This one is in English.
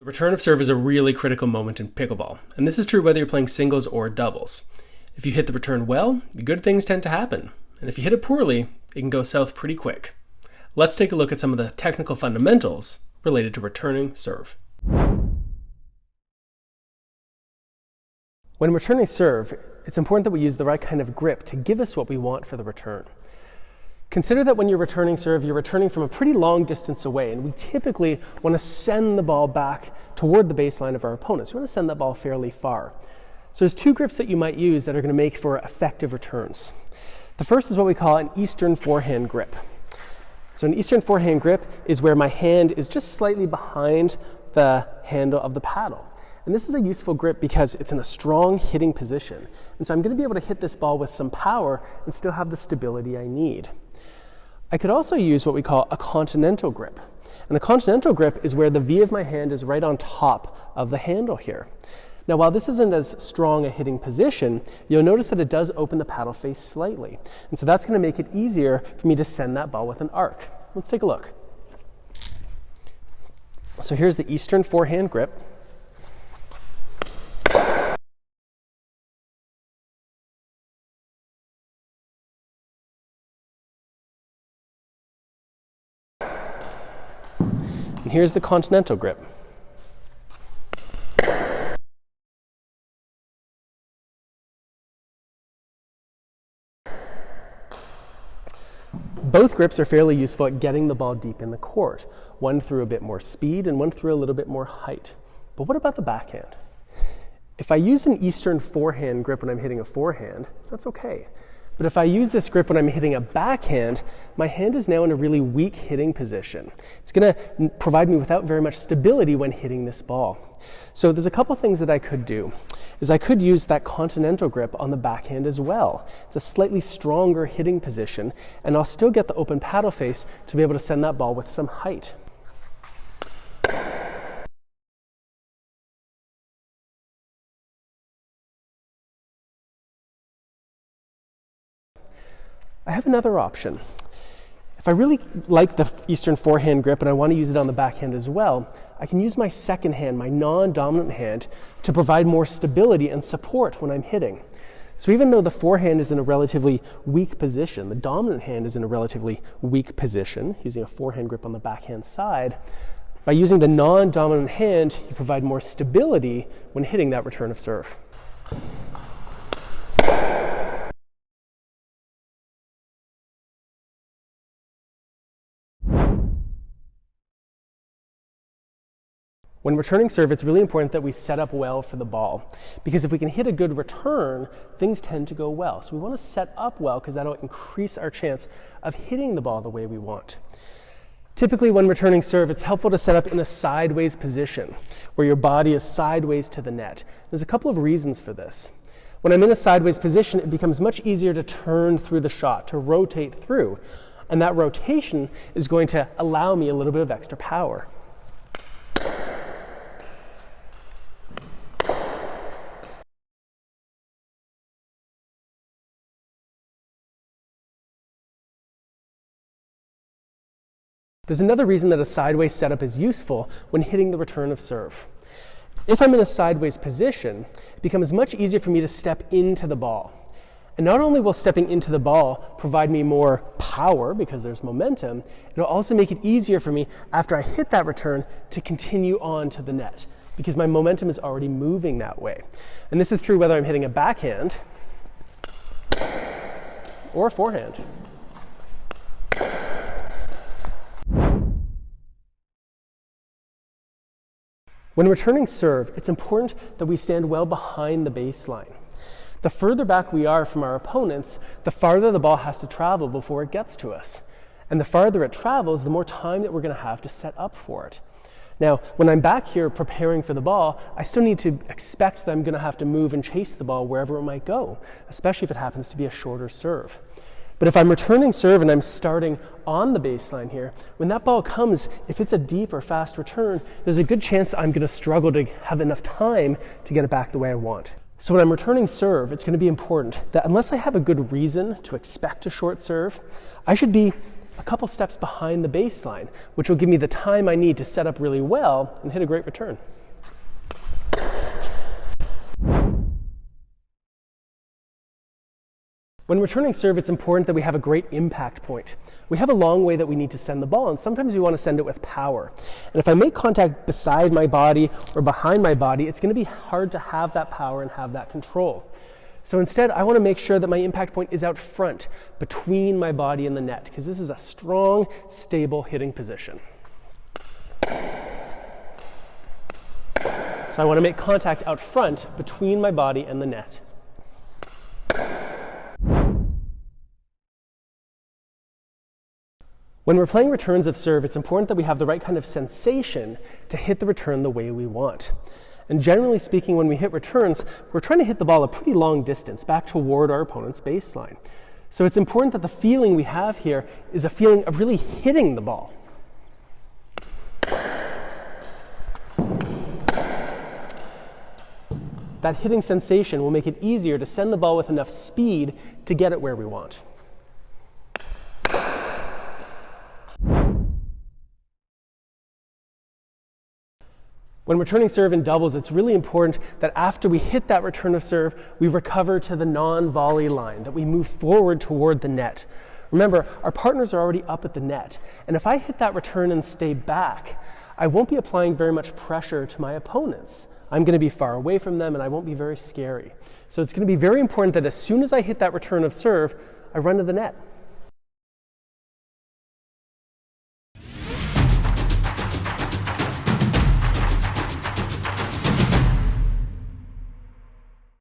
The return of serve is a really critical moment in pickleball, and this is true whether you're playing singles or doubles. If you hit the return well, good things tend to happen, and if you hit it poorly, it can go south pretty quick. Let's take a look at some of the technical fundamentals related to returning serve. When returning serve, it's important that we use the right kind of grip to give us what we want for the return. Consider that when you're returning serve, you're returning from a pretty long distance away, and we typically want to send the ball back toward the baseline of our opponents. We want to send that ball fairly far. So there's two grips that you might use that are going to make for effective returns. The first is what we call an Eastern forehand grip. So an Eastern forehand grip is where my hand is just slightly behind the handle of the paddle. And this is a useful grip because it's in a strong hitting position. And so I'm going to be able to hit this ball with some power and still have the stability I need. I could also use what we call a continental grip. And a continental grip is where the V of my hand is right on top of the handle here. Now, while this isn't as strong a hitting position, you'll notice that it does open the paddle face slightly. And so that's going to make it easier for me to send that ball with an arc. Let's take a look. So here's the Eastern forehand grip. And here's the continental grip. Both grips are fairly useful at getting the ball deep in the court, one through a bit more speed and one through a little bit more height. But what about the backhand? If I use an Eastern forehand grip when I'm hitting a forehand, that's okay. But if I use this grip when I'm hitting a backhand, my hand is now in a really weak hitting position. It's going to provide me without very much stability when hitting this ball. So there's a couple things that I could do. I could use that continental grip on the backhand as well. It's a slightly stronger hitting position, and I'll still get the open paddle face to be able to send that ball with some height. I have another option. If I really like the Eastern forehand grip and I want to use it on the backhand as well, I can use my second hand, my non-dominant hand, to provide more stability and support when I'm hitting. So even though the forehand is in a relatively weak position, the dominant hand is in a relatively weak position, using a forehand grip on the backhand side, by using the non-dominant hand, you provide more stability when hitting that return of serve. When returning serve, it's really important that we set up well for the ball, because if we can hit a good return, things tend to go well. So we want to set up well because that'll increase our chance of hitting the ball the way we want. Typically, when returning serve, it's helpful to set up in a sideways position, where your body is sideways to the net. There's a couple of reasons for this. When I'm in a sideways position, it becomes much easier to turn through the shot, to rotate through. And that rotation is going to allow me a little bit of extra power. There's another reason that a sideways setup is useful when hitting the return of serve. If I'm in a sideways position, it becomes much easier for me to step into the ball. And not only will stepping into the ball provide me more power because there's momentum, it'll also make it easier for me after I hit that return to continue on to the net because my momentum is already moving that way. And this is true whether I'm hitting a backhand or a forehand. When returning serve, it's important that we stand well behind the baseline. The further back we are from our opponents, the farther the ball has to travel before it gets to us. And the farther it travels, the more time that we're going to have to set up for it. Now, when I'm back here preparing for the ball, I still need to expect that I'm going to have to move and chase the ball wherever it might go, especially if it happens to be a shorter serve. But if I'm returning serve and I'm starting on the baseline here, when that ball comes, if it's a deep or fast return, there's a good chance I'm going to struggle to have enough time to get it back the way I want. So when I'm returning serve, it's going to be important that unless I have a good reason to expect a short serve, I should be a couple steps behind the baseline, which will give me the time I need to set up really well and hit a great return. When returning serve, it's important that we have a great impact point. We have a long way that we need to send the ball, and sometimes we want to send it with power. And if I make contact beside my body or behind my body, it's going to be hard to have that power and have that control. So instead, I want to make sure that my impact point is out front, between my body and the net, because this is a strong, stable hitting position. So I want to make contact out front, between my body and the net. When we're playing returns of serve, it's important that we have the right kind of sensation to hit the return the way we want. And generally speaking, when we hit returns, we're trying to hit the ball a pretty long distance back toward our opponent's baseline. So it's important that the feeling we have here is a feeling of really hitting the ball. That hitting sensation will make it easier to send the ball with enough speed to get it where we want. When returning serve in doubles, it's really important that after we hit that return of serve, we recover to the non-volley line, that we move forward toward the net. Remember, our partners are already up at the net, and if I hit that return and stay back, I won't be applying very much pressure to my opponents. I'm going to be far away from them, and I won't be very scary. So it's going to be very important that as soon as I hit that return of serve, I run to the net.